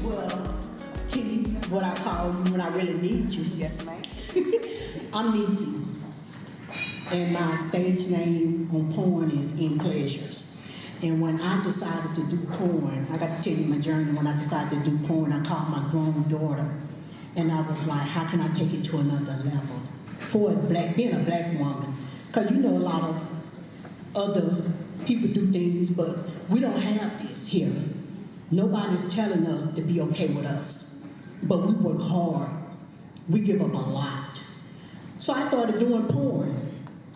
Well, T, what I call you when I really need you. Yes, ma'am. I'm Neesy, and my stage name on porn is In Pleasures. And when I decided to do porn, I got to tell you my journey. When I decided to do porn, I called my grown daughter, and I was like, how can I take it to another level? For being a black woman, because you know a lot of other people do things, but we don't have this here. Nobody's telling us to be okay with us, but we work hard. We give up a lot. So I started doing porn,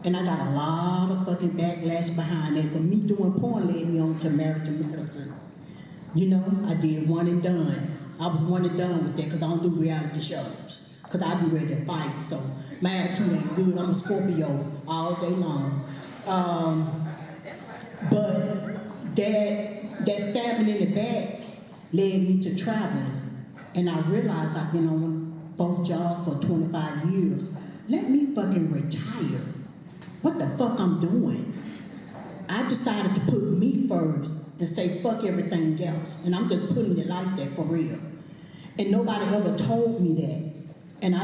and I got a lot of fucking backlash behind it, but me doing porn led me on to American medicine. You know, I did one and done. I was one and done with that because I don't do reality shows, because I be ready to fight, so my attitude ain't good. I'm a Scorpio all day long. But that stabbing in the back led me to traveling. And I realized I've been on both jobs for 25 years. Let me fucking retire. What the fuck I'm doing? I decided to put me first and say fuck everything else. And I'm just putting it like that for real. And nobody ever told me that. And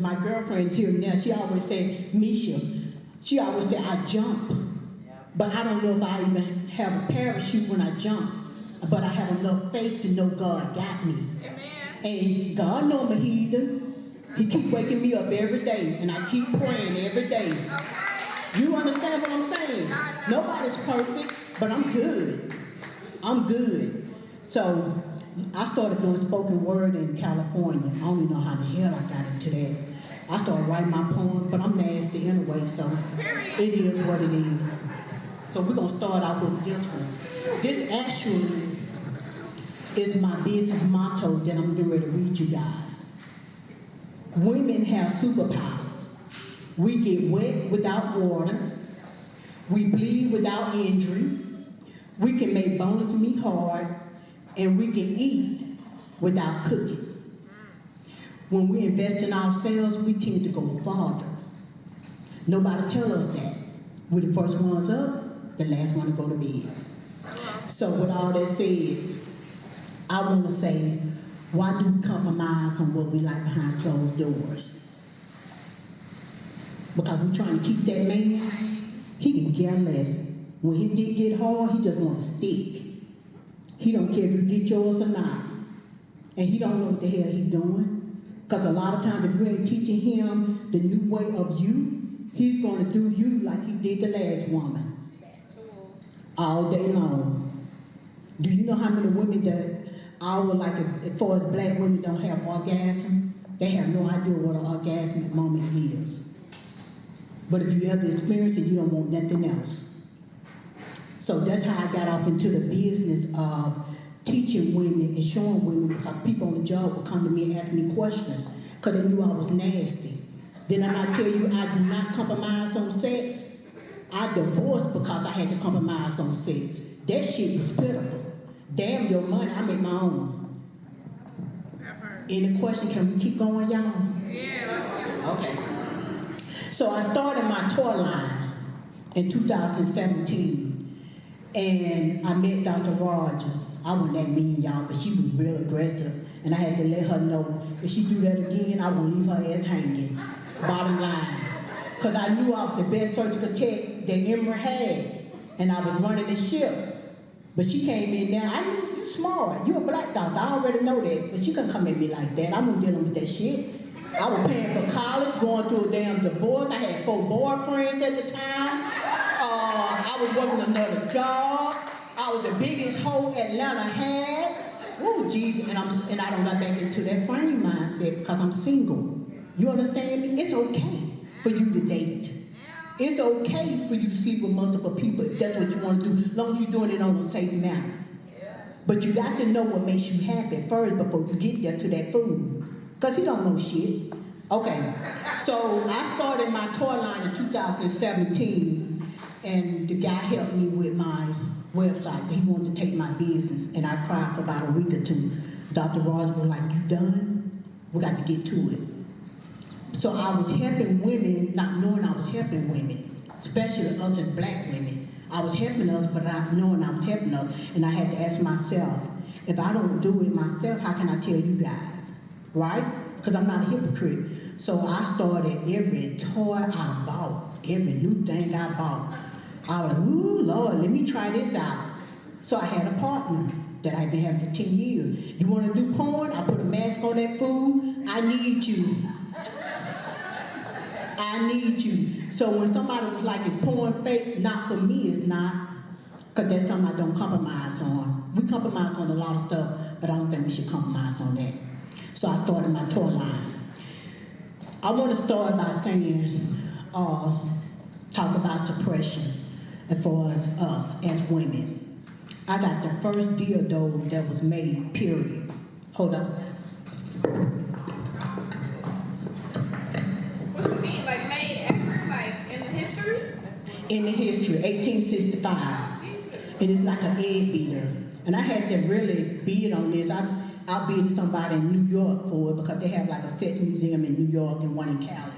my girlfriend's here now, she always said, Misha, she always said I jump. But I don't know if I even have a parachute when I jump. But I have enough faith to know God got me. Amen. And God know I'm a heathen. He keep waking me up every day. And I keep praying every day. Okay. You understand what I'm saying? Nobody's perfect, but I'm good. I'm good. So I started doing spoken word in California. I don't even know how the hell I got into that. I started writing my poems, but I'm nasty anyway, so it is what it is. So we're going to start out with this one. This actually is my business motto that I'm getting ready to read you guys. Women have superpower. We get wet without water. We bleed without injury. We can make boneless meat hard. And we can eat without cooking. When we invest in ourselves, we tend to go farther. Nobody tell us that. We're the first ones up, the last one to go to bed. So with all that said, I want to say, why do we compromise on what we like behind closed doors? Because we're trying to keep that man, he can care less. When his dick get hard, he just want to stick. He don't care if you get yours or not. And he don't know what the hell he's doing. Because a lot of times if you ain't teaching him the new way of you, he's going to do you like he did the last woman. All day long. Do you know how many women that as far as black women don't have orgasm? They have no idea what an orgasmic moment is. But if you ever experience it, you don't want nothing else. So that's how I got off into the business of teaching women and showing women, because people on the job would come to me and ask me questions because they knew I was nasty. Then I tell you I do not compromise on sex. I divorced because I had to compromise on sex. That shit was pitiful. Damn your money, I make my own. Any question? Can we keep going, y'all? Yeah. Okay. So I started my toy line in 2017. And I met Dr. Rogers. I wasn't that mean, y'all, but she was real aggressive. And I had to let her know, if she do that again, I won't leave her ass hanging. Bottom line. Because I knew I was the best surgical tech that Emma had. And I was running the ship. But she came in there, I knew you smart. You a black doctor, I already know that. But she couldn't come at me like that. I wasn't dealing with that shit. I was paying for college, going through a damn divorce. I had 4 boyfriends at the time. I was working another job. I was the biggest hoe Atlanta had. Oh, Jesus, and I don't got back into that frame mindset because I'm single. You understand me? It's okay for you to date. It's okay for you to sleep with multiple people if that's what you want to do, as long as you're doing it on a safe manner. But you got to know what makes you happy first before you get there to that food. Because he don't know shit. Okay, so I started my toy line in 2017, and the guy helped me with my website. He wanted to take my business, and I cried for about a week or two. Dr. Rogers was like, you done? We got to get to it. So I was helping women, not knowing I was helping women, especially us as black women. I was helping us, but not knowing I was helping us, and I had to ask myself, If I don't do it myself, how can I tell you guys? Right? Because I'm not a hypocrite. So I started every toy I bought, every new thing I bought. I was like, ooh, Lord, let me try this out. So I had a partner that I've been having for 10 years. You want to do porn? I put a mask on that food. I need you. I need you. So when somebody was like, is porn fake? Not for me, it's not. Because that's something I don't compromise on. We compromise on a lot of stuff, but I don't think we should compromise on that. So I started my toy line. I want to start by saying, talk about suppression as far as us as women. I got the first dildo that was made, period. Hold on. What you mean, like made ever, like in the history? In the history, 1865. And it's like an egg beater. And I had to really bid on this. I bid somebody in New York for it because they have like a sex museum in New York and one in Cali.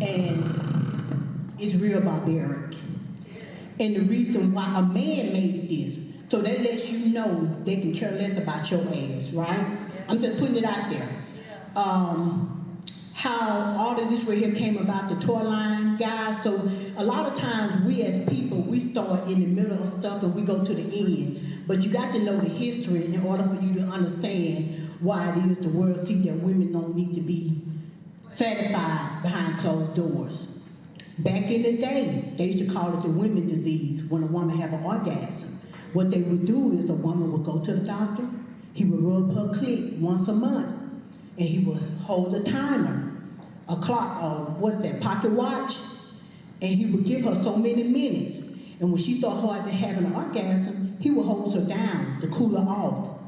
And it's real barbaric. And the reason why a man made this, so that lets you know they can care less about your ass, right? I'm just putting it out there. How all of this right here came about, the toy line, guys. So a lot of times we as people, we start in the middle of stuff and we go to the end. But you got to know the history in order for you to understand why it is the world see that women don't need to be satisfied behind closed doors. Back in the day, they used to call it the women disease when a woman have an orgasm. What they would do is a woman would go to the doctor, he would rub her clit once a month, and he would hold a timer, a clock, or what's that, pocket watch, and he would give her so many minutes. And when she started having an orgasm, he would hold her down to cool her off.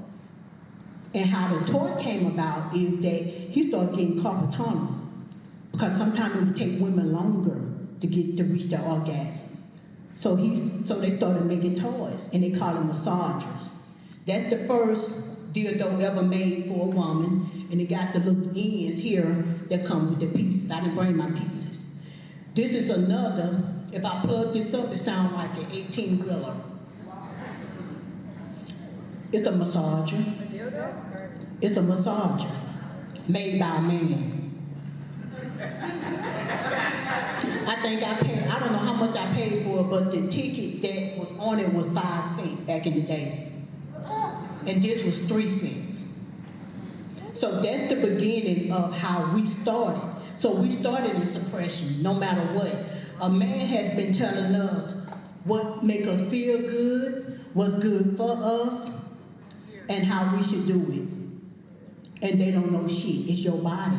And how the toy came about is that he started getting carpal tunnel, because sometimes it would take women longer to reach their orgasm. So they started making toys, and they call them massagers. That's the first dildo ever made for a woman, and it got the little ends here that come with the pieces. I didn't bring my pieces. This is another. If I plug this up, it sounds like an 18-wheeler. It's a massager. It's a massager made by a man. I think I paid, I don't know how much I paid for it, but the ticket that was on it was 5 cents back in the day. And this was 3 cents. So that's the beginning of how we started. So we started in suppression, no matter what. A man has been telling us what make us feel good, what's good for us, and how we should do it. And they don't know shit. It's your body.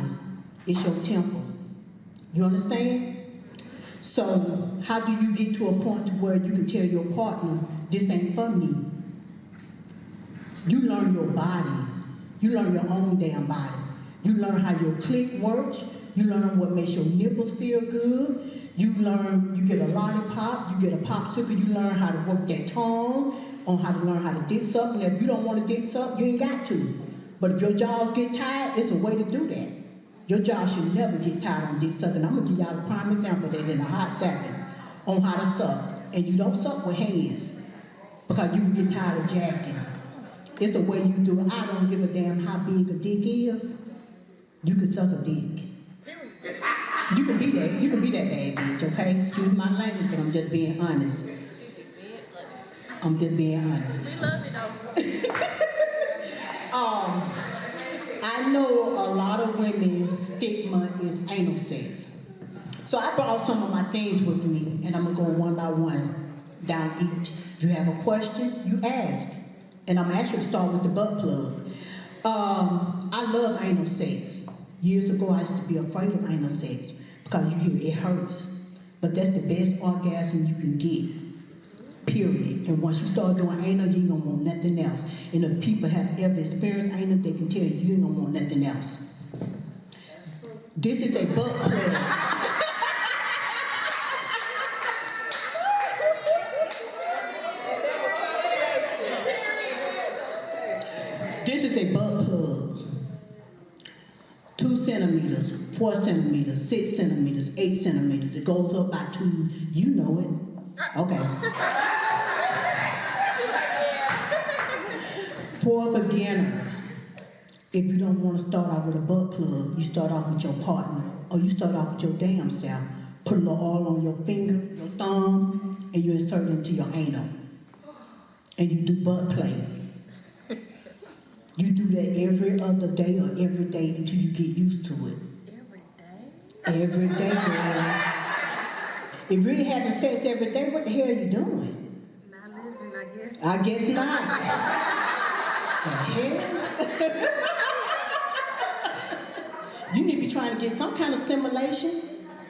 It's your temple. You understand? So how do you get to a point to where you can tell your partner, this ain't for me? You learn your body. You learn your own damn body. You learn how your clit works. You learn what makes your nipples feel good. You get a lollipop, you get a popsicle, you learn how to work that tongue, on how to learn how to dick suck. And if you don't want to dick suck, you ain't got to. But if your jaws get tired, it's a way to do that. Your jaw should never get tired on dick sucking. I'm gonna give y'all a prime example of that in a hot second on how to suck. And you don't suck with hands because you can get tired of jacking. It's a way you do it. I don't give a damn how big a dick is. You can suck a dick. You can be that bad bitch, okay? Excuse my language, but I'm just being honest. I'm just being honest. We love it though. I know a lot of women's stigma is anal sex. So I brought some of my things with me, and I'm gonna go one by one down each. If you have a question, you ask. And I'm actually start with the butt plug. I love anal sex. Years ago, I used to be afraid of anal sex because you hear it hurts. But that's the best orgasm you can get, period. And once you start doing anal, you ain't gonna want nothing else. And if people have ever experienced anal, they can tell you ain't gonna want nothing else. This is a butt plug. This is a butt plug. 2 centimeters, 4 centimeters, 6 centimeters, 8 centimeters. It goes up by 2. You know it. Okay. For a beginners, if you don't want to start out with a butt plug, you start off with your partner, or you start off with your damn self. Put a little oil on your finger, your thumb, and you insert it into your anal. And you do butt play. You do that every other day or every day until you get used to it. Every day, girl. If really having sex every day, what the hell are you doing? Not living, I guess. I guess not. The hell? You need to be trying to get some kind of stimulation.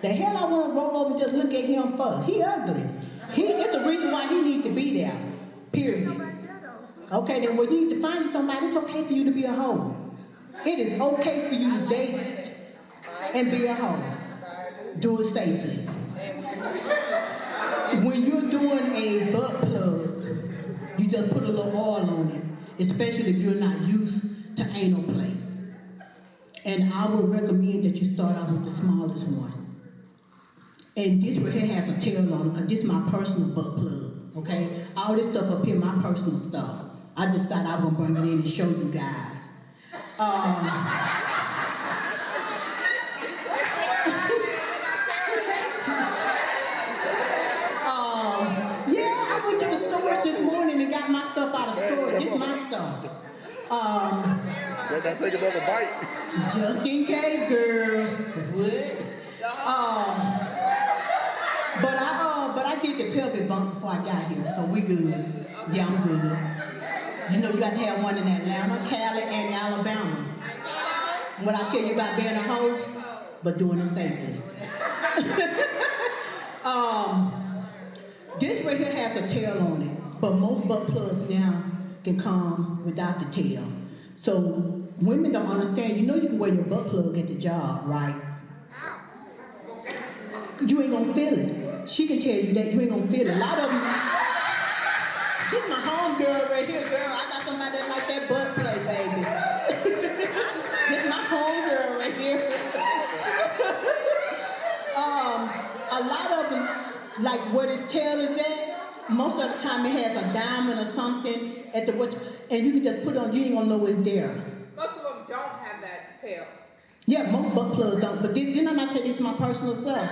The hell I want to roll over and just look at him for? He ugly. It's the reason why he needs to be there. Period. Okay, then when you need to find somebody, it's okay for you to be a hoe. It is okay for you to date and be a hoe. Do it safely. When you're doing a butt plug, you just put a little oil on it, especially if you're not used to anal play. And I would recommend that you start out with the smallest one. And this right here has a tail on it, because this is my personal butt plug, okay? All this stuff up here, my personal stuff. I decided I was going to bring it in and show you guys. Yeah, I went to the stores this morning and got my stuff out of storage. This is my stuff. Better not take another bite. Just in case, girl. What? But I did the pelvic bump before I got here, so we good. Yeah, I'm good. You know you got to have one in Atlanta, Cali, and Alabama. What I tell you about being a hoe, but doing it safely. This right here has a tail on it, but most butt plugs now can come without the tail. So women don't understand. You know you can wear your butt plug at the job, right? You ain't gonna feel it. She can tell you that you ain't gonna feel it. A lot of them. She's my home girl right here, girl. I got somebody that like that butt play, baby. This my home girl right here. A lot of them, like where this tail is at, most of the time it has a diamond or something at the and you can just put it on. You ain't gonna know it's there. Most of them don't have that tail. Yeah, most butt plugs don't. But didn't I not say this is my personal stuff?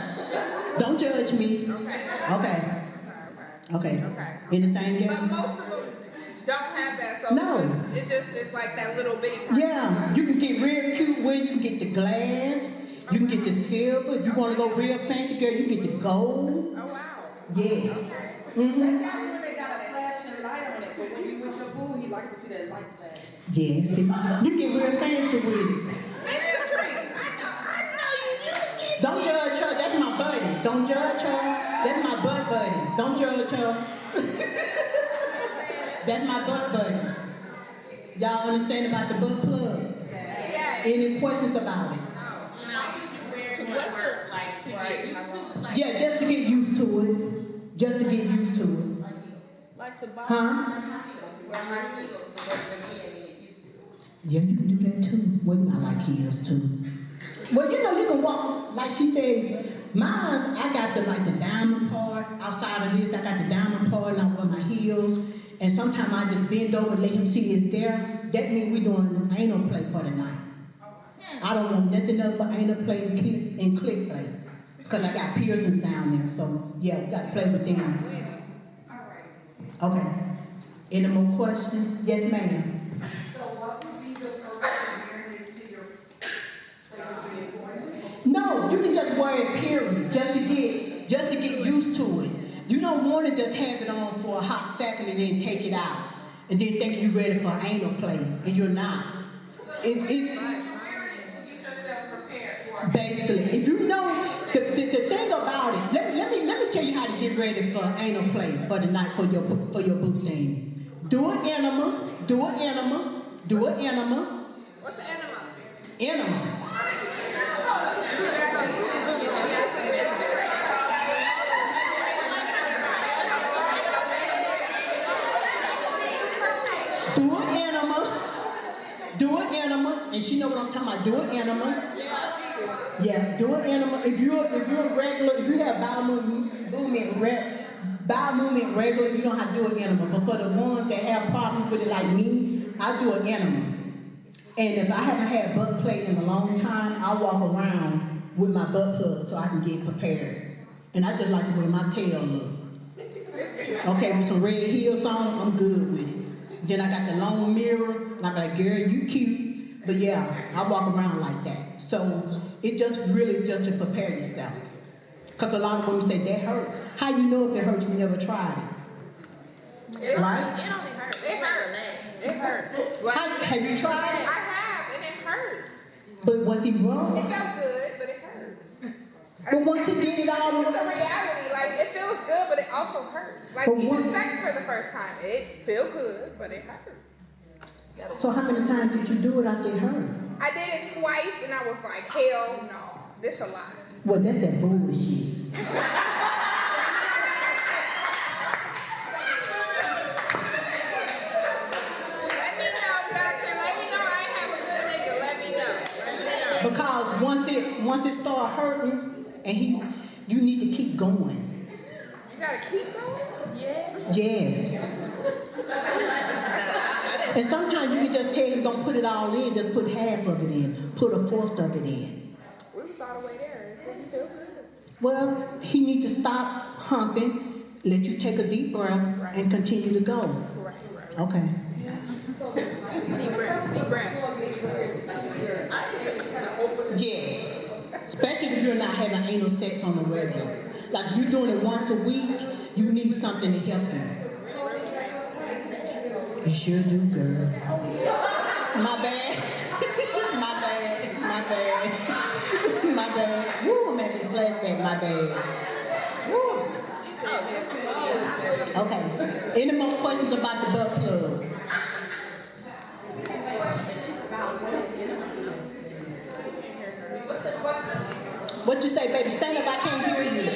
Don't judge me. Okay. Anything else? But most of them don't have that, so No. it's like that little bitty part. Yeah, you can get real cute with it. You can get the glass. You can get the silver. If you want to go real fancy, girl, you can get the gold. Oh, wow. Yeah. They got one that got a flashing light on it, but when you with your boo, he like to see that light flash. Yeah, see, you get real fancy with it. Don't judge her. That's my buddy. Don't judge her. That's my butt buddy. Don't judge her. That's my butt buddy. Y'all understand about the butt plug? Any questions about it? Yeah, just to get used to it. Just to get used to it. Like the bottom. Huh? Yeah, you can do that too. Well, I like heels too. Well, you know, you can walk, like she said, mine, I got the diamond part. Outside of this, I got the diamond part and I wear my heels. And sometimes I just bend over and let him see it's there. That means we're doing anal play for the night. I don't want nothing else but anal play and click play. Because I got piercings down there. So, yeah, we got to play with them. Okay. Any more questions? Yes, ma'am. So what would be the purpose of wearing it to your No, you can just wear it, period, just to get used to it. You don't want to just have it on for a hot second and then take it out and then think you're ready for anal play, and you're not. It's basically, if you know the thing about it, let me tell you how to get ready for anal play for the night for your boo thing. Do an enema. Do an enema. Do an enema. What's the enema? Enema. Do an enema, and she know what I'm talking about. Do an enema. Yeah, do an enema. If you have bowel movement regular, you don't have to do an enema. But for the ones that have problems with it, like me, I do an enema. And if I haven't had butt play in a long time, I walk around with my butt plug so I can get prepared. And I just like the way my tail look. Okay, with some red heels on, I'm good with it. Then I got the long mirror, and I'm like, girl, you cute. But yeah, I walk around like that. So it just really just to prepare yourself. Because a lot of women say, that hurts. How you know if it hurts? You never tried it. Right? It only hurts. It hurts. It hurts. Have you tried I it? have, and it hurt. But was he wrong? It felt good, but it hurt. But once he did it all, It's the reality. Like, it feels good, but it also hurts. Like, But even what- sex for the first time, it feels good, but it hurt. so how many times did you do it after it hurt? I did it twice, and I was like, hell no. This a lot. Well, that's that bullshit. Let me know, doctor. Let me know I have a good nigga. Let me know. Let me know. Because once it start hurting, and you need to keep going. You gotta keep going? Yeah. Yes. And sometimes you can just tell him don't put it all in, just put half of it in, put a fourth of it in. We was all the way there. It didn't feel good. Well, he needs to stop humping, let you take a deep breath, and continue to go. Right. Okay. Deep breaths, deep breaths. Yes. Especially if you're not having anal sex on the regular. Like if you're doing it once a week, you need something to help you. You sure do, girl. My bad. My bad. My bad. My bad. Woo, I'm having a flashback. My bad. Woo. Okay. Any more questions about the butt plug? What you say, baby? Stand up. I can't hear you.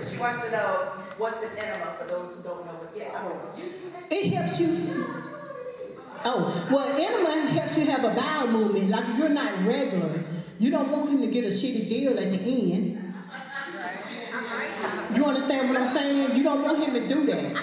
She wants to know what's an enema for those who don't know what it is. It helps you. Oh, well, enema helps you have a bowel movement. Like if you're not regular, you don't want him to get a shitty deal at the end. You understand what I'm saying? You don't want him to do that.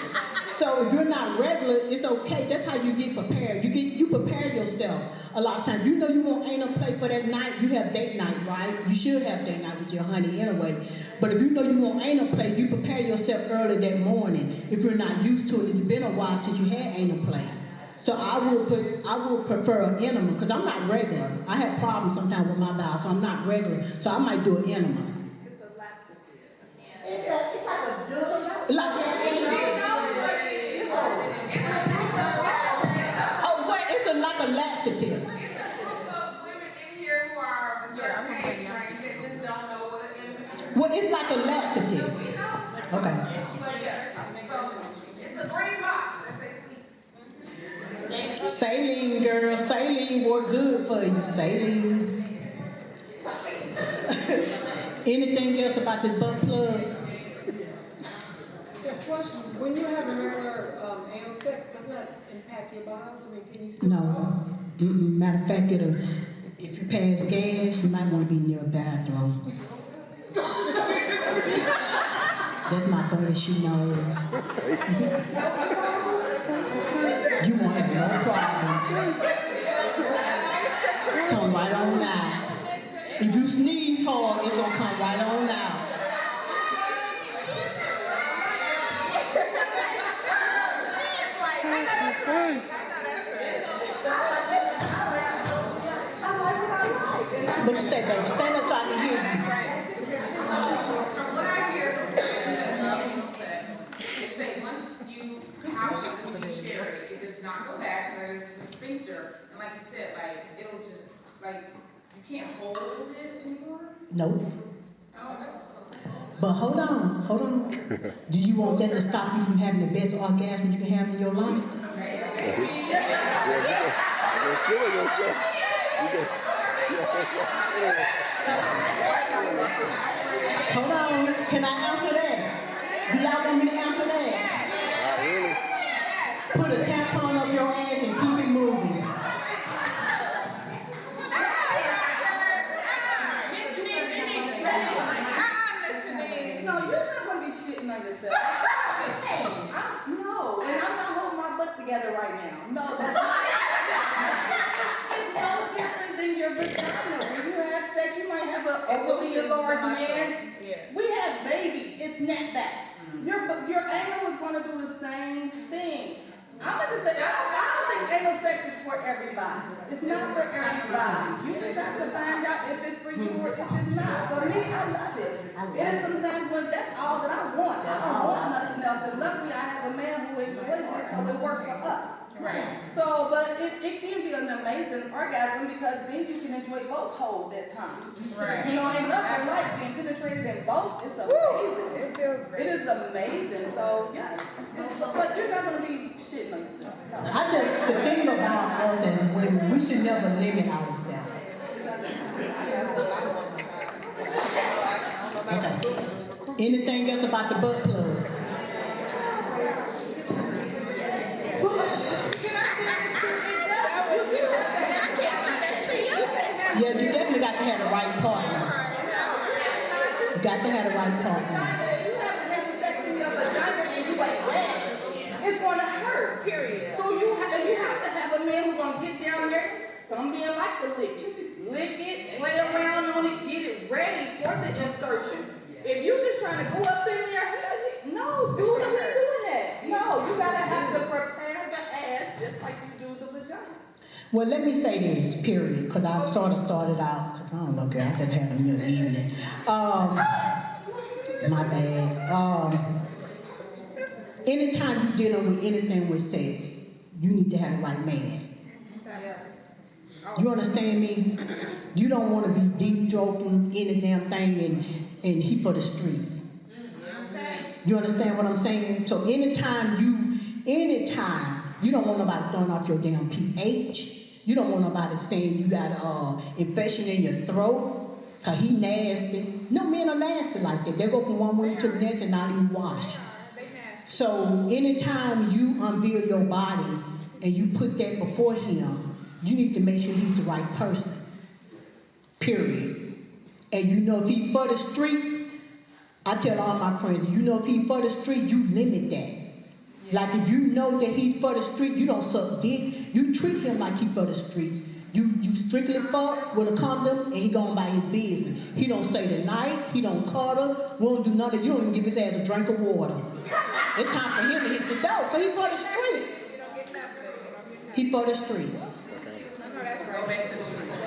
So if you're not regular, it's okay. That's how you get prepared. You prepare yourself a lot of times. You know you want anal play for that night. You have date night, right? You should have date night with your honey anyway. But if you know you want anal play, you prepare yourself early that morning. If you're not used to it, it's been a while since you had anal play. So I would prefer an enema because I'm not regular. I have problems sometimes with my bowel, so I'm not regular. So I might do an enema. It's like a dude. Like oh wait, it's like a laxative. It's a group of women in here who are of a certain age, right, that just don't know what it is. Well, it's like a laxative. We know. Okay. But yeah, so it's a green box that they sleep. Saline, girl. Saline work good for you. Saline. Anything else about this butt plug? Question, when you're having regular anal sex, does that impact your bowel? I mean, can you still No. Matter of fact, if you pass gas, you might want to be near a bathroom. That's my buddy, she knows. You won't have no problems. Come right on out. If you sneeze hard, it's gonna come right on out. What you say, baby? Stand up so I can hear you. From what I hear from sex, they say once you have it when you share it, it does not go back. There's a sphincter, and like you said, like it'll just like you can't hold it anymore. Nope. Oh, that's But hold on. Do you want that to stop you from having the best orgasm you can have in your life? You're feeling yourself. Hold on. Can I answer that? Do y'all want me to answer that? Not really. Put a tampon up your ass and keep it moving. No, you're not going to be shitting on yourself. No, and I'm not holding my butt together right now. No, that's snap back. Your anal is gonna do the same thing. I'm gonna just say, I don't think anal sex is for everybody. It's not for everybody. You just have to find out if it's for you or if it's not. For me, I love it. It is sometimes when that's all that I want. I don't want nothing else. And luckily, I have a man who enjoys it, so it works for us. Right. So, but it can be an amazing orgasm because then you can enjoy both holes at times. Right. You know, ain't nothing like being penetrated in both. It's amazing. It feels great. It is amazing. So, yes. But you're not going to be shitting on yourself. No. The thing about us as women, we should never limit ourselves. Okay. Anything else about the butt plug? Yeah, you definitely got to have the right partner. You got to have the right partner. If you haven't had sex in your vagina and you ain't wet, it's going to hurt, period. So you have to have a man who's going to get down there. Some men like to lick it, play around on it, get it ready for the insertion. If you're just trying to go up in there, no, dude, I'm not doing that. No, you got to have to prepare the ass just like you do the vagina. Well, let me say this, period, because I sort of started out, because I don't know, girl, I just had a little evening. My bad. Anytime you're dealing with anything with sex, you need to have the right man. You understand me? You don't want to be deep throating any damn thing and he for the streets. You understand what I'm saying? So anytime you don't want nobody throwing off your damn pH. You don't want nobody saying you got infection in your throat, cause he nasty. No, men are nasty like that. They go from one woman to the next and not even wash. So anytime you unveil your body and you put that before him, you need to make sure he's the right person. Period. And you know if he's for the streets, I tell all my friends, you know if he's for the streets, you limit that. Like if you know that he's for the street, you don't suck dick. You treat him like he's for the streets. You strictly fuck with a condom and he going by his business. He don't stay the night. He don't cuddle. Won't do nothing. You don't even give his ass a drink of water. It's time for him to hit the door because he for the streets. He for the streets.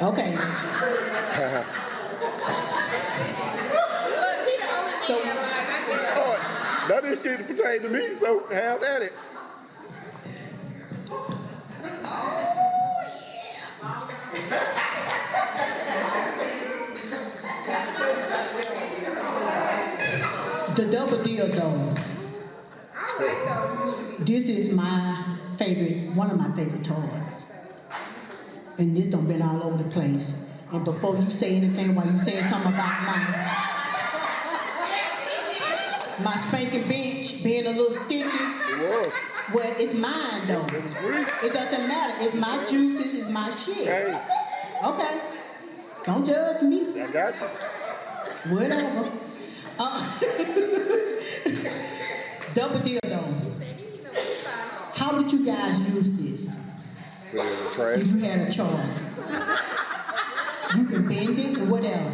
Okay. So. None of this shit pertain to me, so have at it. The double dildo. This is my favorite, one of my favorite toys. And this done been all over the place. And before you say anything, while you saying something about my spanking bench being a little sticky. It was. Well, it's mine though. It was great. It doesn't matter. It's my juices, it's my shit. Hey. Okay. Don't judge me. I got you. Whatever. Double dildo. How would you guys use this? If you had a choice. You can bend it, and what else?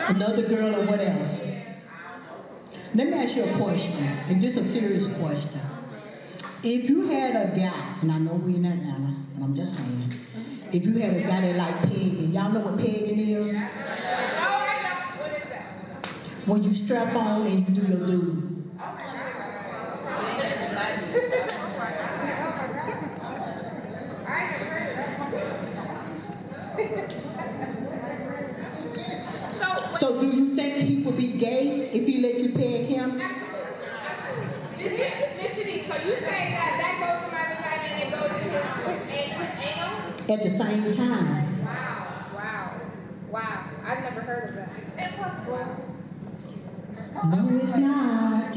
Another girl, or what else? Let me ask you a question, and this is a serious question. If you had a guy, and I know we're in Atlanta, but I'm just saying, if you had a guy that like pegging, y'all know what pegging is? No, I don't. What is that? When you strap on and you do your dude. So do you think he would be gay if he let you peg him? Miss Shanice, so you saying that goes in my vagina and it goes in his anal? At the same time. Wow. I've never heard of that. Impossible. No, it's not.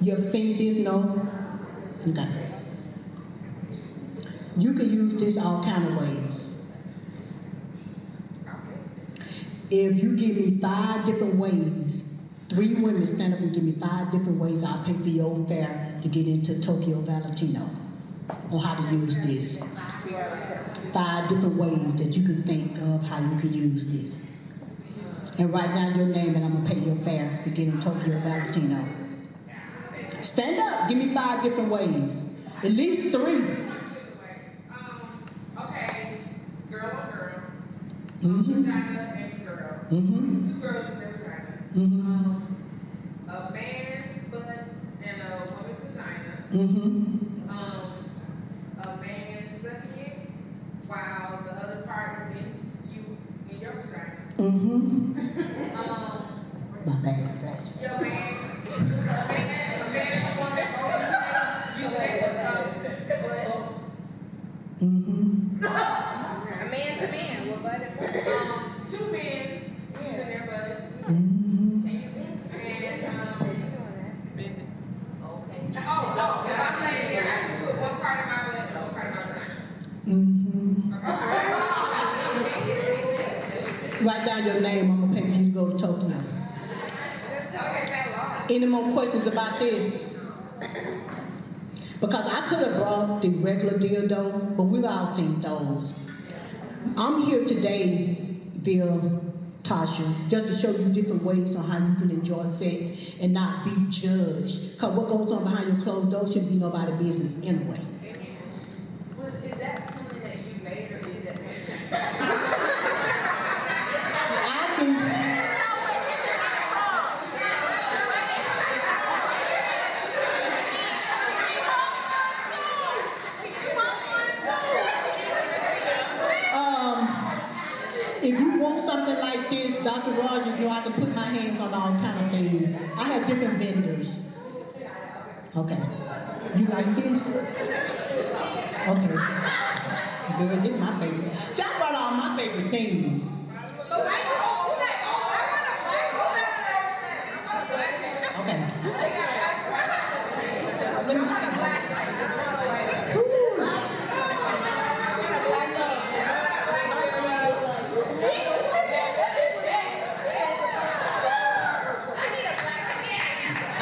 You ever seen this? No? Okay. You can use this all kind of ways. If you give me 5 different ways, 3 women stand up and give me 5 different ways, I'll pay for your fare to get into Tokyo Valentino. on how to use this. 5 different ways that you can think of how you can use this. And write down your name and I'm gonna pay your fare to get in Tokyo Valentino. Stand up, give me 5 different ways. At least 3. Okay, girl on girl. Mm-hmm. Vagina and girl. Mm-hmm. 2 girls in their vagina. Mm-hmm. A man's butt and a woman's vagina. Mm-hmm. A man sucking it while the other part is in your vagina. Mm-hmm. My bad, flashback. Your man, a man, a woman, using that butt. Mm-hmm. A man to man, what butt and butt? 2 men using their butt. Mm-hmm. And if I'm laying here, I can put one part of my butt and one part of my vagina. Mm-hmm. Write down your name, I'm gonna pay for you to go to Tokyo. Any more questions about this? Because I could have brought the regular dildo, but we've all seen those. I'm here today, via Tasha, just to show you different ways on how you can enjoy sex and not be judged. Because what goes on behind your closed doors shouldn't be nobody's business anyway. Well, is that something that you made or is that I can. If you want something like this, Dr. Rogers know I can put my hands on all kind of things. I have different vendors. Okay. You like this? Okay. Good, this is my favorite. See, I brought all my favorite things. Okay. Let me see.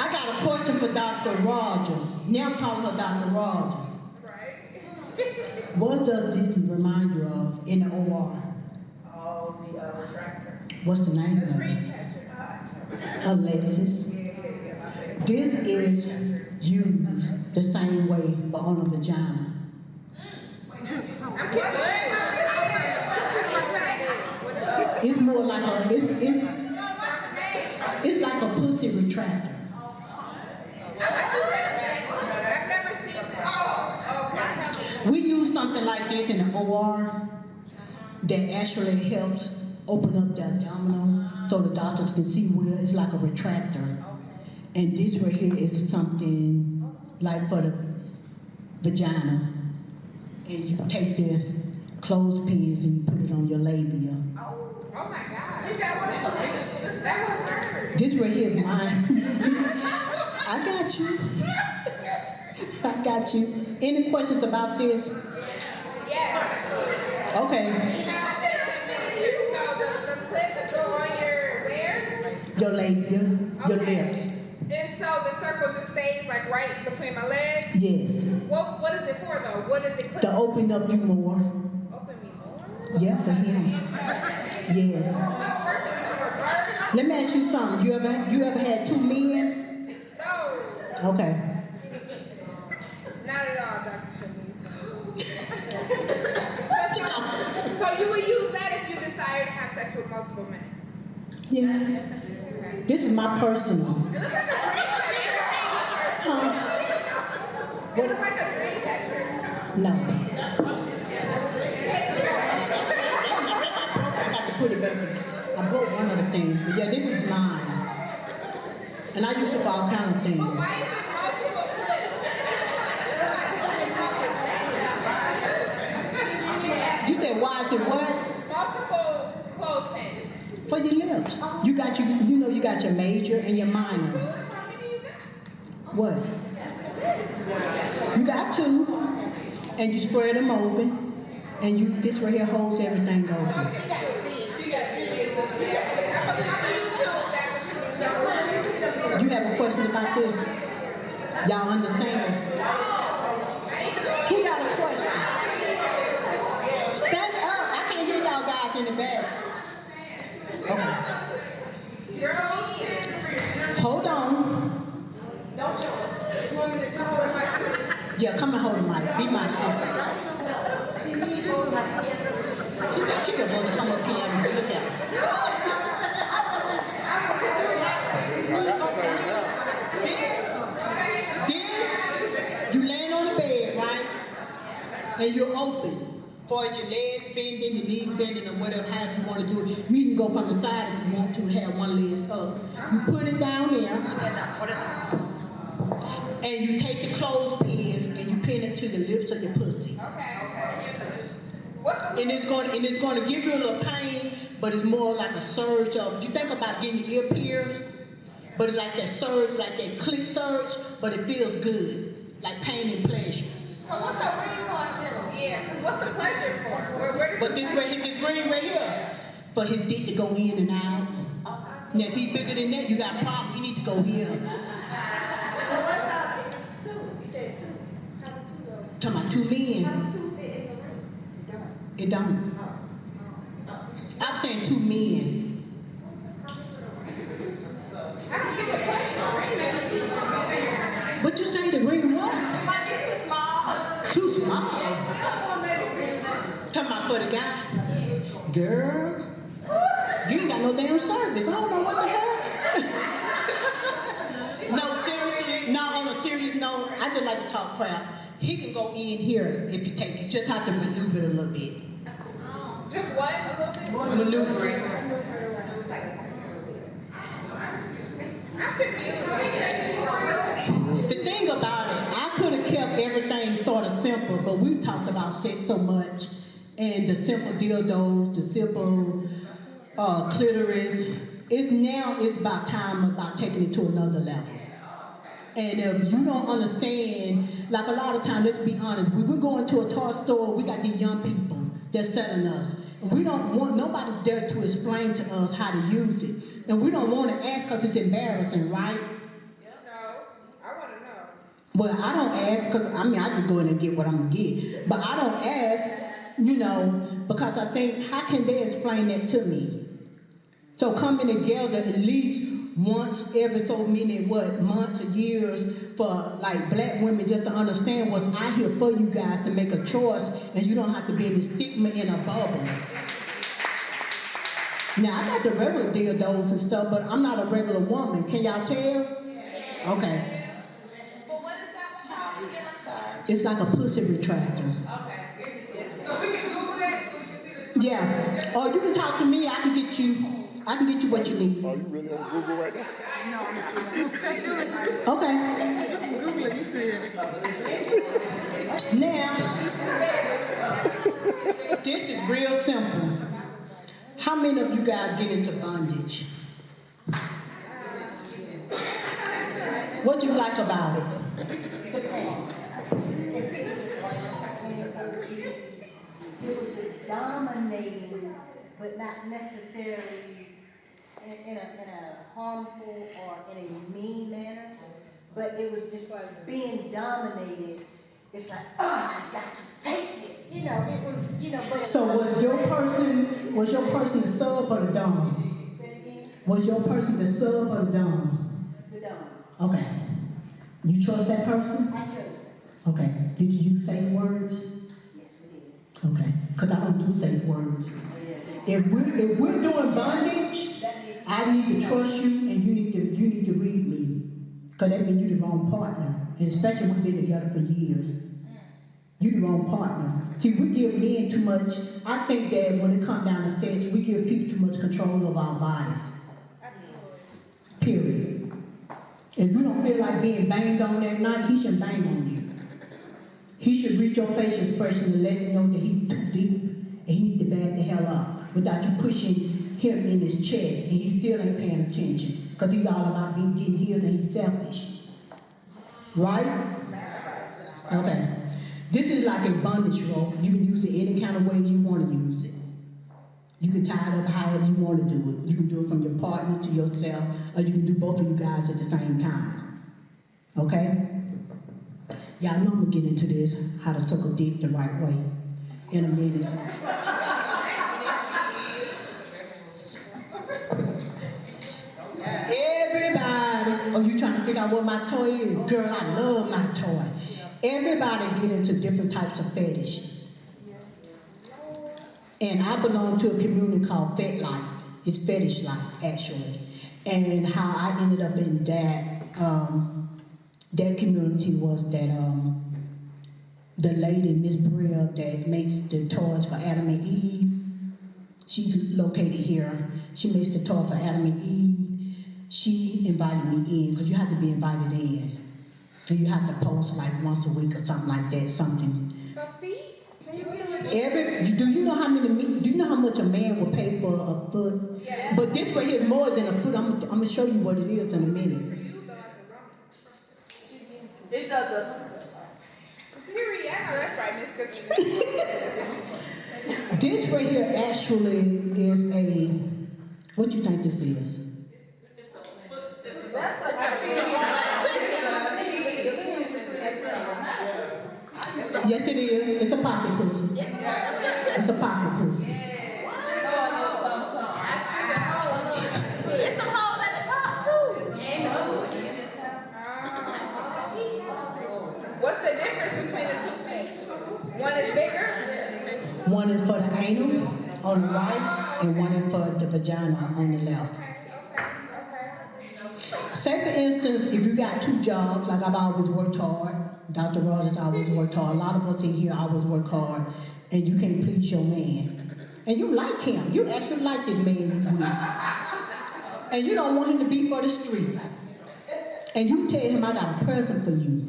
I got a question for Dr. Rogers. Now I'm calling her Dr. Rogers. What does this remind you of in the OR? all the retractor? What's the name of it? Alexis. This is used the same way, but on a vagina. It's more like a, it's like a pussy retractor. I've never seen that. We use something like this in the OR that actually helps open up the abdominal so the doctors can see where it's like a retractor. And this right here is something like for the vagina. And you take the clothespins and you put it on your labia. Oh my God. Is that what hurt? This right here is mine. I got you. I got you. Any questions about this? Yes. Okay. So the clips go on your where? Your labia, your Okay. lips. And so the circle just stays like right between my legs? Yes. What is it for though? What is it clip? To open up you more. Open me more? Yeah, for him. Yes. What purpose of a bird? Let me ask you something. You ever had 2 men? No. Okay. Not at all, Dr. Shamise. So you would use that if you decided to have sex with multiple men? Yeah. This is my personal. It looks like a dream catcher. Huh? It looks like a dream catcher. No. I got to put it back together. I broke one of the things. But yeah, this is mine. And I use it for all kind of things. Why is it multiple flips? You said, why is it what? Multiple clothespins. For your lips. You got you got your major and your minor. How many you got? What? You got 2, and you spread them open, and this right here holds everything open. You have a question about this? Y'all understand? Who in the back. Okay. Hold on. Yeah, come and hold the mic. Be my sister. She could want to come up here and look at her. Then you laying on the bed, right? And you're open. As far as your legs bending, your knees bending, or whatever, however you want to do it. You can go from the side if you want to, have one leg up. You put it down there. And you take the clothespins and you pin it to the lips of your pussy. And it's going to give you a little pain, but it's more like a surge of. You think about getting your ear pierced, but it's like that surge, like that click surge, but it feels good, like pain and pleasure. So what's the ring for? Yeah, what's the pleasure for? But this ring right here, for his dick to go in and out. Now if he's bigger than that, you got a problem. You need to go here. So what about if it's two? You said two. How do two go? Talking about two men. How do two fit in the ring? It don't. I'm saying two men. I can get the pleasure. What you say? The ring what? My dick is small. Too small. Talking about for the guy. Girl, you ain't got no damn service. I don't know what the hell. No, seriously. No, on a serious note, I just like to talk crap. He can go in here if you take it. Just have to maneuver it a little bit. Just what? A little bit? Maneuver it. I'm confused. The thing about it, I could have kept everything sort of simple, but we've talked about sex so much, and the simple dildos, the simple clitoris. It's about time about taking it to another level. And if you don't understand, like a lot of times, let's be honest, when we're going to a toy store, we got these young people that's selling us. And we don't want, nobody's there to explain to us how to use it. And we don't want to ask because it's embarrassing, right? Well, I don't ask, because, I just go in and get what I'm going to get. But I don't ask, because I think, how can they explain that to me? So coming together at least once every so many, months or years for, like, black women just to understand what's out here for you guys to make a choice, and you don't have to be in the stigma in a bubble. Now, I got the regular dildos and stuff, but I'm not a regular woman. Can y'all tell? Okay. It's like a pussy retractor. Okay. So we can Google that so we can see the. Yeah. Or you can talk to me. I can get you what you need. Oh, you really on Google right now? Okay. Google it, you see it. Now, this is real simple. How many of you guys get into bondage? What do you like about it? It was dominating, but not necessarily in a harmful or in a mean manner. But it was just like being dominated. It's like, I got to take this. It was, but So was your person the sub or the dom? Was your person the sub or the dom? the dome. Okay. You trust that person? I chose it. Okay. Did you use safe words? Yes, we did. Okay. Because I don't do safe words. If we're doing bondage, I need to trust you, and you need to read me. Because that means you're the wrong partner. And especially when we've been together for years. You're the wrong partner. See, we give men too much. I think that when it comes down to sex, we give people too much control of our bodies. Period. If you don't feel like being banged on that night, he shouldn't bang on you. He should read your facial expression and let you know that he's too deep and he needs to back the hell up without you pushing him in his chest and he still ain't paying attention because he's all about getting his and he's selfish. Right? Okay. This is like a bondage rope. You can use it any kind of way you want to use it. You can tie it up however you want to do it. You can do it from your partner to yourself, or you can do both of you guys at the same time. Okay? Y'all know I'm going to get into this, how to suck a dick the right way, in a minute. figure out what my toy is. Girl, I love my toy. Everybody get into different types of fetishes. And I belong to a community called Fet Life. It's Fetish Life, actually. And how I ended up in that community was that the lady, Miss Bria, that makes the toys for Adam and Eve, she's located here. She makes the toy for Adam and Eve. She invited me in, because you have to be invited in. And you have to post like once a week or something like that, something. But feet? Can you be Do you know how much a man will pay for a foot? Yeah. But this right here is more than a foot. I'm gonna show you what it is in a minute. For you, though, as a woman. It does a. Period. I know that's right, Miss Katrina. This right here actually is a, what you think this is? That's a. Yes, it is. It's a pocket pussy. It's a pocket pussy. It's a hole at the top, too. What's the difference between the two feet? One is bigger. One is for the anal on the right, and one is for the vagina on the left. Say for instance, if you got two jobs, like I've always worked hard, Dr. Rogers always worked hard, a lot of us in here always work hard, and you can't please your man. And you like him, you actually like this man you with. And you don't want him to be for the streets. And you tell him, I got a present for you.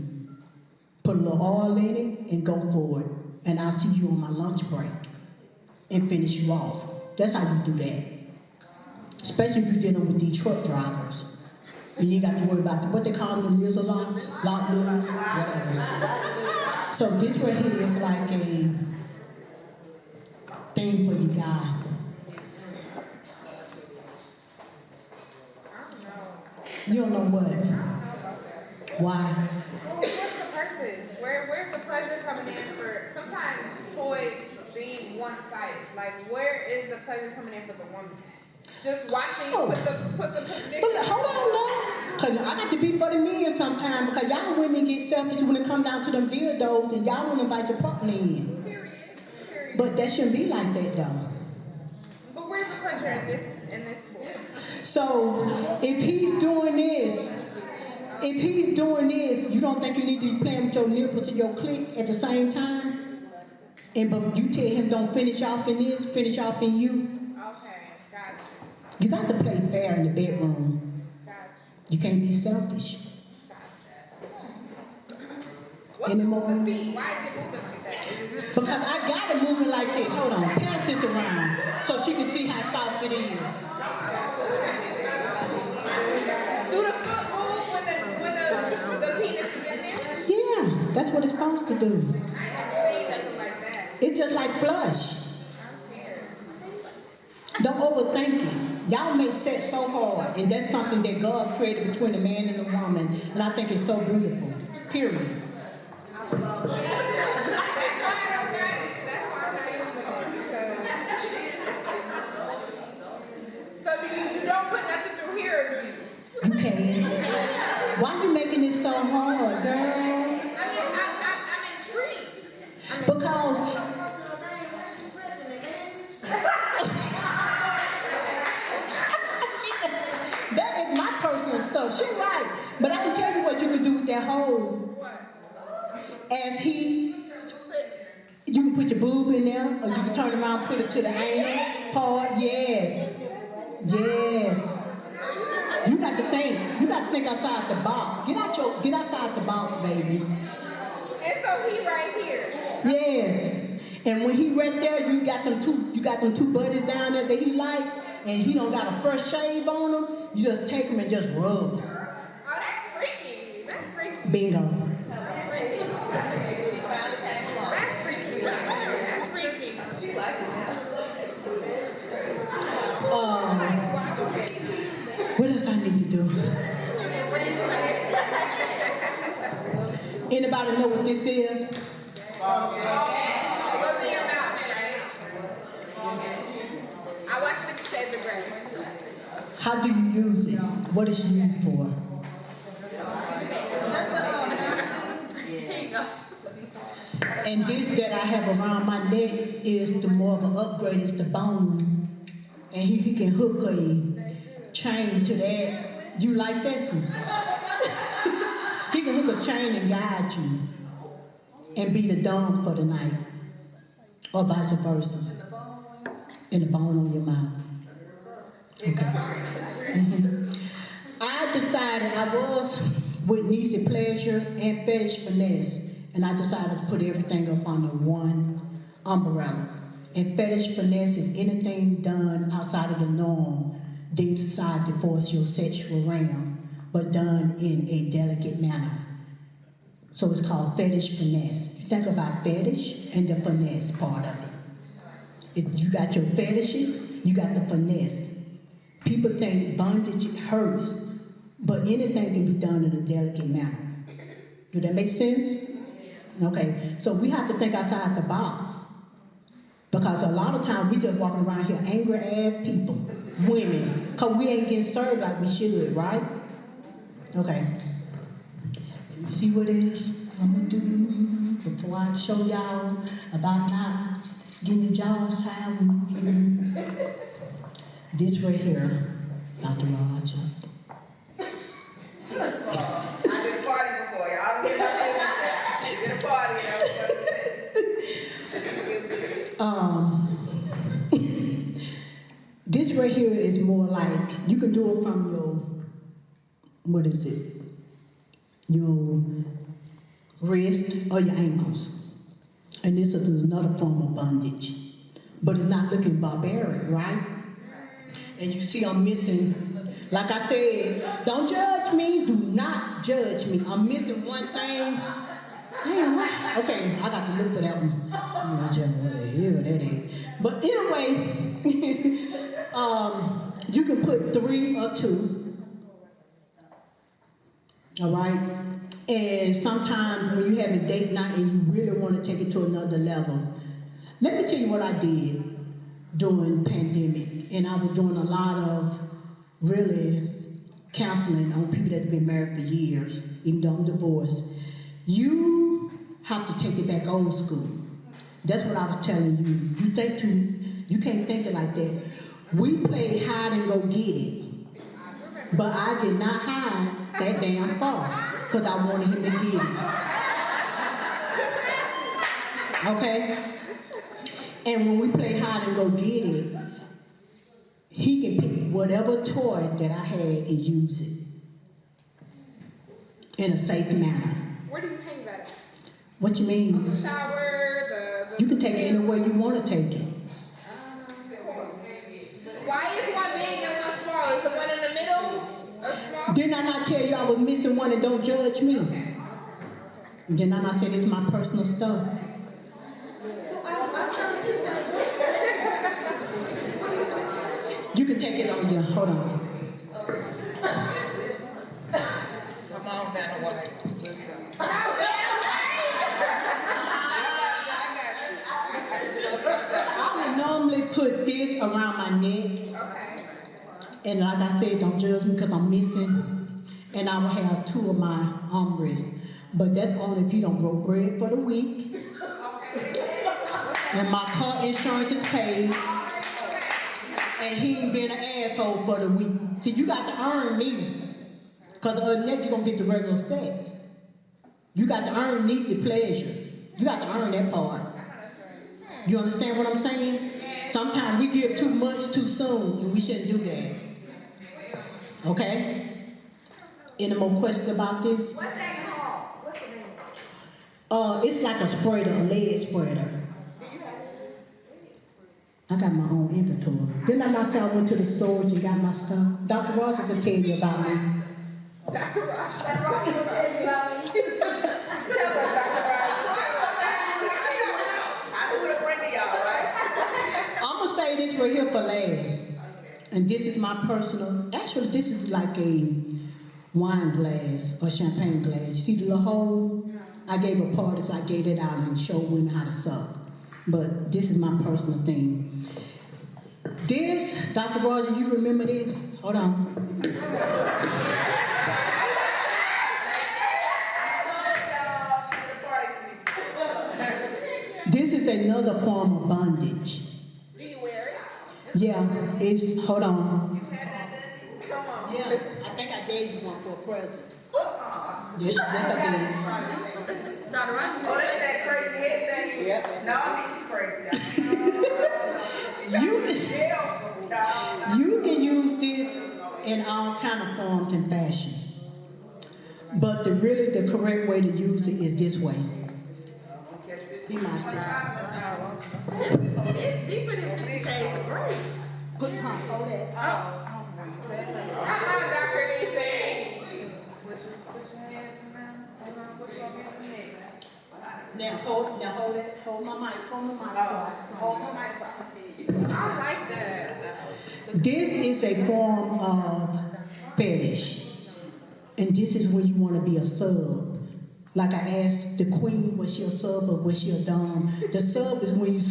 Put a little oil in it and go for it. And I'll see you on my lunch break and finish you off. That's how you do that. Especially if you're dealing with these truck drivers. And you ain't got to worry about what they call them, lizard locks, lock doors, whatever. So this right here is like a thing for the guy. You don't know what? Why? Well, what's the purpose? Where's the pleasure coming in for? Sometimes toys seem one-sided. Like, where is the pleasure coming in for the woman? Just watching you put the dick. But hold on now, cause I got to be for the men sometimes, because y'all women get selfish when it come down to them dildos, and y'all want to invite your partner in. Period. But that shouldn't be like that though. But where's the pleasure in this toy? So if he's doing this, you don't think you need to be playing with your nipples and your clit at the same time? And but you tell him don't finish off in this, finish off in you. Okay, gotcha. You got to play fair in the bedroom. Gotcha. You can't be selfish. What's Any the more? feet? Why is it moving like that? Because I got to move it like this. Hold on, pass this around so she can see how soft it is. Do the foot move when the penis is in there? Yeah, that's what it's supposed to do. I ain't never seen nothing like that. It's just like flush. I'm scared. Don't overthink it. Y'all make sex so hard, and that's something that God created between a man and a woman, and I think it's so beautiful. Period. That's why I don't got it. That's why I'm not using it. So you don't put nothing through here, do you? You can. Why you making it so hard, girl? I mean, I'm intrigued. Because that is my personal stuff. She's right. But I can tell you what you can do with that hole. What? You can put your boob in there, or you can turn around and put it to the anal part. Yes. Yes. You got to think. You got to think outside the box. Get outside the box, baby. And so he right here. Yes. And when he right there, you got them two buddies down there that he like, and he don't got a fresh shave on them. You just take them and just rub. Oh, that's freaky. That's freaky. Bingo. That's freaky. That's freaky. That's freaky. She like it. What else I need to do? Anybody know what this is? It goes in your mouth, right? I watched 50 Shades of Grey. How do you use it? What is it used for? And this that I have around my neck is the more of an upgrade, it's the bone. And he can hook a chain to that. You like this one? He can hook a chain and guide you and be the dom for the night. Or vice versa. And the bone on your mouth. Okay. I decided I was with Neesy Pleasure and Fetish Finesse, and I decided to put everything up under one umbrella. And Fetish Finesse is anything done outside of the norm deemed society for your sexual realm, but done in a delicate manner. So it's called Fetish Finesse. You think about fetish and the finesse part of it. You got your fetishes, you got the finesse. People think bondage hurts, but anything can be done in a delicate manner. Do that make sense? Okay, so we have to think outside the box. Because a lot of times we just walking around here angry ass people, women, because we ain't getting served like we should, right? Okay. Let me see what it is I'm gonna do before I show y'all about not getting the jaws tied. This right here, Dr. Rogers. I did a party before, y'all. I did a party, This right here is more like, you can do it from your, what is it? Your wrist or your ankles. And this is another form of bondage. But it's not looking barbaric, right? And you see I'm missing, like I said, don't judge me, do not judge me. I'm missing one thing. Damn, what? Okay, I got to look for that one. What the hell that is. But anyway, you can put 3 or 2. All right? And sometimes when you have a date night and you really want to take it to another level, let me tell you what I did during the pandemic. And I was doing a lot of really counseling on people that's been married for years, even though I'm divorced. You have to take it back old school. That's what I was telling you. You can't think it like that. We played hide and go get it. But I did not hide that damn far, because I wanted him to get it. Okay? And when we play hide and go get it, he can pick whatever toy that I had and use it in a safe manner. Where do you hang that at? What you mean? The shower, You can take it anywhere you want to take it. Why is one big and one small? Is the one in the middle a small? Didn't I not tell you I was missing one and don't judge me? Didn't I not say this is my personal stuff? You can take it on your, hold on. Come on down the way. I would normally put this around my neck. Okay. And like I said, don't judge me because I'm missing. And I will have 2 of my armrests. But that's only if you don't broke bread for the week. And my car insurance is paid. And he ain't been an asshole for the week. See, you got to earn me. Because other than that, you're going to get the regular sex. You got to earn Neesy Pleasure. You got to earn that part. You understand what I'm saying? Sometimes we give too much too soon, and we shouldn't do that. Okay? Any more questions about this? What's that called? What's the name? It's like a spreader, a leg spreader. I got my own inventory. Didn't I not say I went to the storage and got my stuff? Dr. Rogers will tell you about me. Dr. Ross. That's right, you tell me about me. Tell us, Dr. Ross. I knew who to bring to y'all, right? I'm going to say this right here for last. And this is my personal, actually this is like a wine glass or champagne glass. You see the little hole? I gave a party, so I gave it out and showed women how to suck. But this is my personal thing. This, Dr. Rogers, you remember this? Hold on. This is another form of bondage. Do you wear it? Yeah, it's, hold on. You had that, Denise? Come on. Yeah, I think I gave you one for a present. Yes, I Dr. Roger. Oh, that's that crazy head thing? Yep. No, Neesy crazy. did. You can use this in all kind of forms and fashion. But the correct way to use it is this way. Be my sister. It's deeper than 50 Shades of Grey. Hold that. Dr. Neesy. Now hold it, hold my mic, hold my mic. Hold my mic so I can tell you. I like that. This is a form of fetish. And this is when you want to be a sub. Like I asked the queen, was she a sub or was she a dom? The sub is when you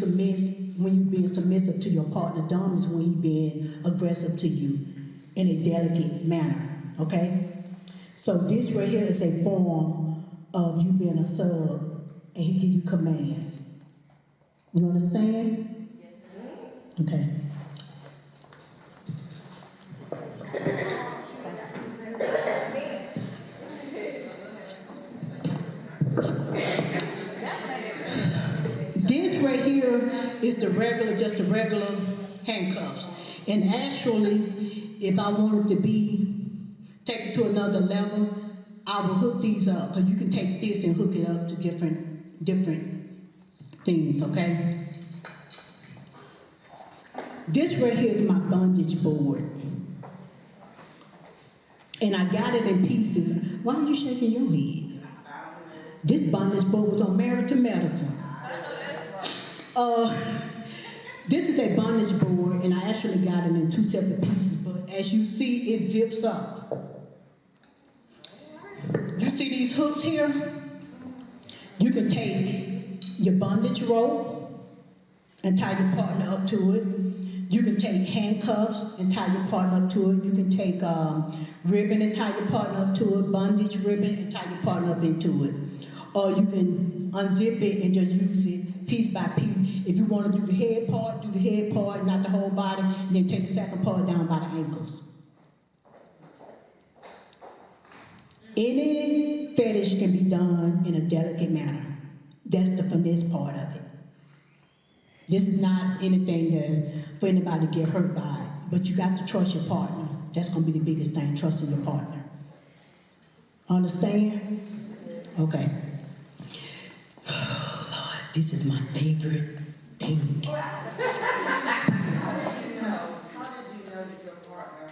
being submissive to your partner. Dom is when he being aggressive to you in a delicate manner. Okay? So this right here is a form of you being a sub and he give you commands. You understand? Yes, sir. Okay. This right here is just the regular handcuffs. And actually, if I wanted to take it to another level, I will hook these up. Because you can take this and hook it up to different things, okay? This right here is my bondage board. And I got it in pieces. Why are you shaking your head? This bondage board was on Married to Medicine. This is a bondage board, and I actually got it in 2 separate pieces, but as you see, it zips up. You see these hooks here? You can take your bondage rope and tie your partner up to it. You can take handcuffs and tie your partner up to it. You can take ribbon and tie your partner up to it, bondage ribbon and tie your partner up into it. Or you can unzip it and just use it piece by piece. If you want to do the head part, not the whole body, and then take the second part down by the ankles. Any fetish can be done in a delicate manner. That's the finesse part of it. This is not anything for anybody to get hurt by, but you got to trust your partner. That's going to be the biggest thing, trusting your partner. Understand? Okay. Oh, Lord, this is my favorite thing. How did you know that your partner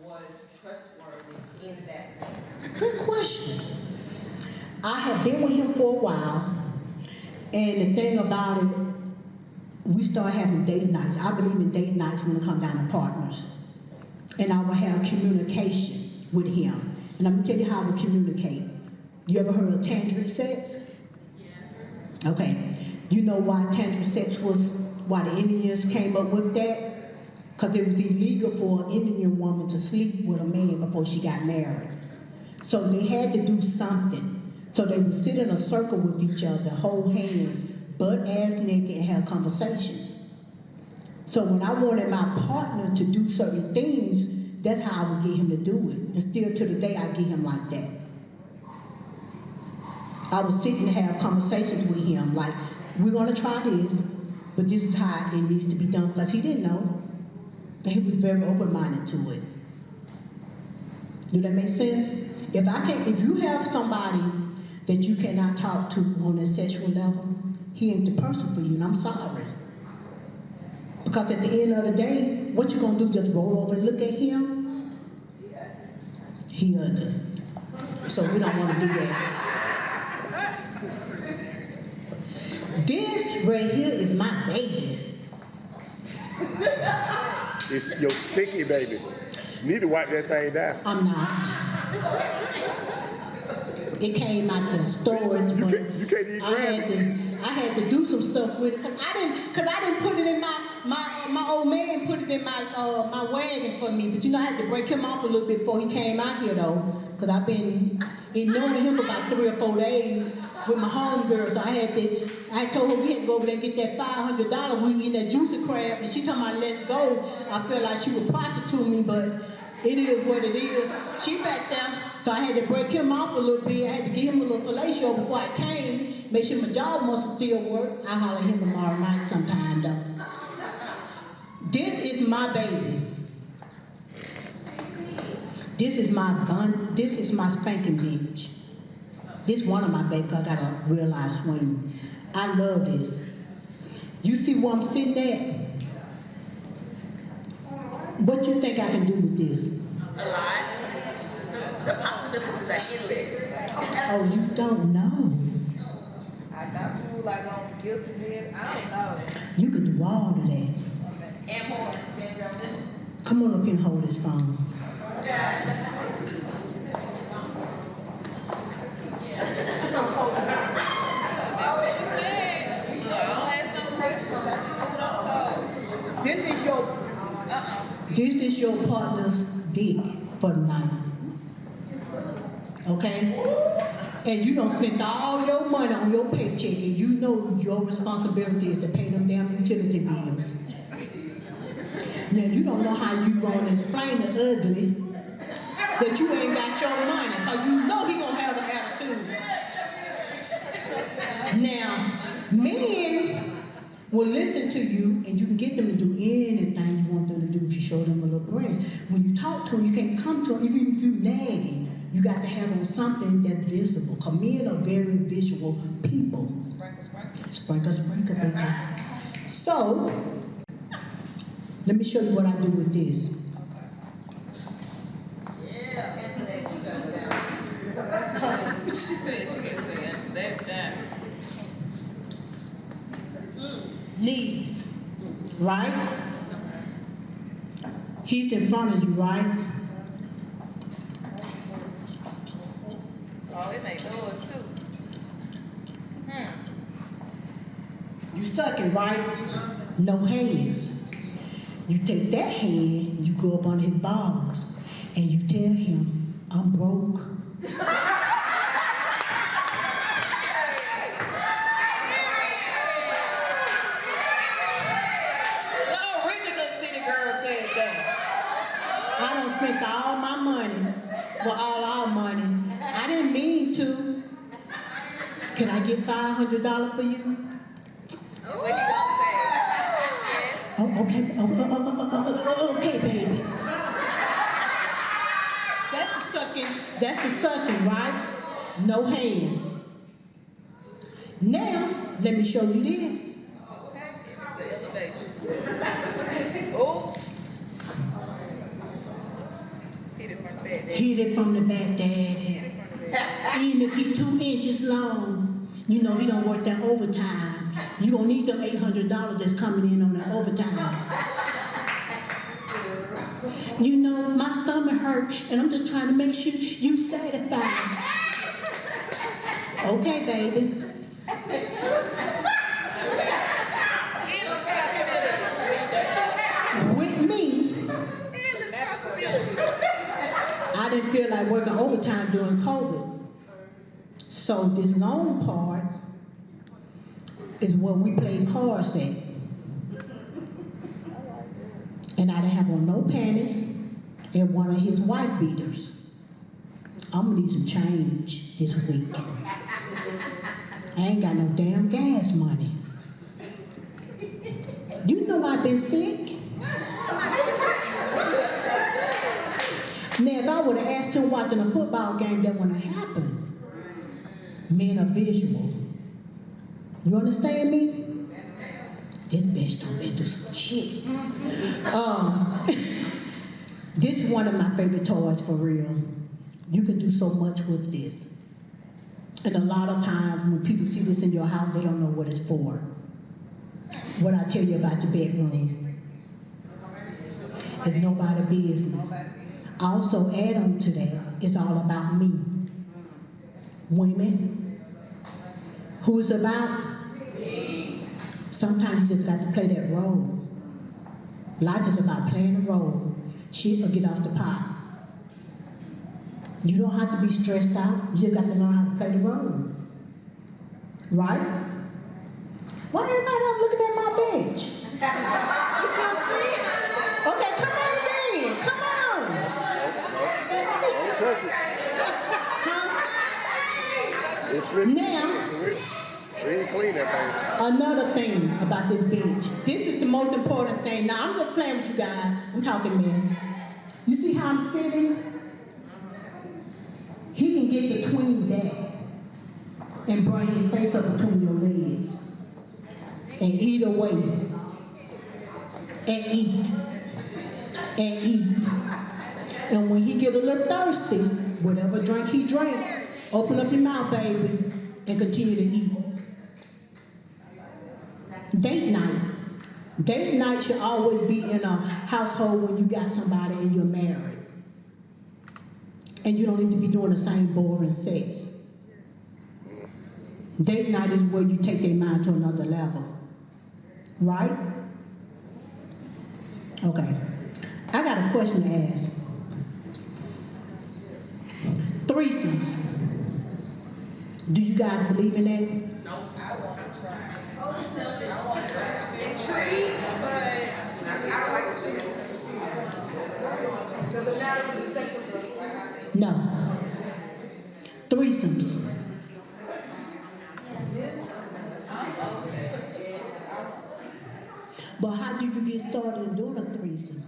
was trustworthy in that way? Good question. I have been with him for a while, and the thing about it, we started having date nights. I believe in date nights when it comes down to partners. And I will have communication with him. And I'm going to tell you how I would communicate. You ever heard of tantric sex? Yeah. Okay. You know why tantric sex why the Indians came up with that? Because it was illegal for an Indian woman to sleep with a man before she got married. So they had to do something. So they would sit in a circle with each other, hold hands, butt-ass naked, and have conversations. So when I wanted my partner to do certain things, that's how I would get him to do it. And still to the day, I get him like that. I would sit and have conversations with him, like, we're going to try this, but this is how it needs to be done, because he didn't know. And he was very open-minded to it. Do that make sense? If you have somebody that you cannot talk to on a sexual level, he ain't the person for you, and I'm sorry. Because at the end of the day, what you gonna do, just roll over and look at him? He ugly. So we don't wanna do that. This right here is my baby. It's your sticky baby. You need to wipe that thing down. I'm not. It came out the storage, but You can't even grab it. I had to do some stuff with it because I didn't put it in my old man put it in my wagon for me. But you know I had to break him off a little bit before he came out here though, because I've been ignoring him for about 3 or 4 days. with my homegirl, so I told her we had to go over there and get that $500. We eating that juicy crab, and she told me, let's go. I felt like she would prostitute me, but it is what it is. She back there, so I had to break him off a little bit. I had to give him a little fellatio before I came, make sure my jaw muscles still work. I'll holler at him tomorrow night sometime, though. This is my baby. This is my spanking bitch. This one of my baby, 'cause I got a real life swing. I love this. You see where I'm sitting at? What you think I can do with this? A lot. The possibilities are endless. Oh, you don't know. I thought you were like on guilty bed. I don't know. You can do all of that. And more. Come on up here and hold this phone. This is your partner's dick for the night. Okay? And you don't spend all your money on your paycheck, and you know your responsibility is to pay them damn utility bills. Now you don't know how you gonna explain to Ugly that you ain't got your money, because you know he gonna have an attitude. Now, men will listen to you, and you can get them to do anything you want them to do if you show them a little breast. When you talk to them, you can't come to them, even if you nagging, you got to have on something that's visible, because men are very visual people. Sprinkle, sprinkle, baby. So, let me show you what I do with this. She said she can say that. Knees, right? He's in front of you, right? Oh, it make noise too. You sucking, right? No hands. You take that hand, you go up on his balls, and you tell him, I'm broke. I done spent all my money, well, all our money. I didn't mean to. Can I get $500 for you? What he gonna say? Oh, okay. Okay, baby. That's the sucking, right? No hands. Now, let me show you this. The elevation. Oh. Hit it from the back. Hit it from the back, Daddy. Even if he 2 inches long, you know he don't work that overtime. You gonna need them $800 that's coming in on that overtime. You know, my stomach hurt, and I'm just trying to make sure you satisfied. Okay, baby. With me, I didn't feel like working overtime during COVID. So this long part is where we played cards at. And I didn't have on no panties and one of his wife beaters. I'm gonna need some change this week. I ain't got no damn gas money. You know I've been sick. Now, if I would have asked him watching a football game, that wouldn't have happened. Men are visual. You understand me? This bitch done been through some shit. This is one of my favorite toys for real. You can do so much with this. And a lot of times when people see this in your house, they don't know what it's for. What I tell you about your bedroom is nobody's business. Also add on to that, it's all about me. Women, who is about? Sometimes you just got to play that role. Life is about playing a role. Shit will get off the pot. You don't have to be stressed out. You just got to learn how to play the role. right? Why everybody not looking at my bench? Okay, come on then, come on. Don't touch it. Huh? It's slippery. Now, She ain't clean that thing. another thing about this bench. This is the most important thing. Now, I'm just playing with you guys. I'm talking mess. You see how I'm sitting? He can get between that and bring his face up between your legs. And eat away. And eat. And eat. And when he get a little thirsty, whatever drink he drank, open up your mouth, baby, and continue to eat. Date night. Date night should always be in a household when you got somebody and you're married. And you don't need to be doing the same boring sex. Date night is where you take their mind to another level. Right? Okay. I got a question to ask. Threesomes. Do you guys believe in that? Intrigued, but I don't like to shoot. Does it matter what the sex of the No. Threesomes. But how do you get started in doing a threesome?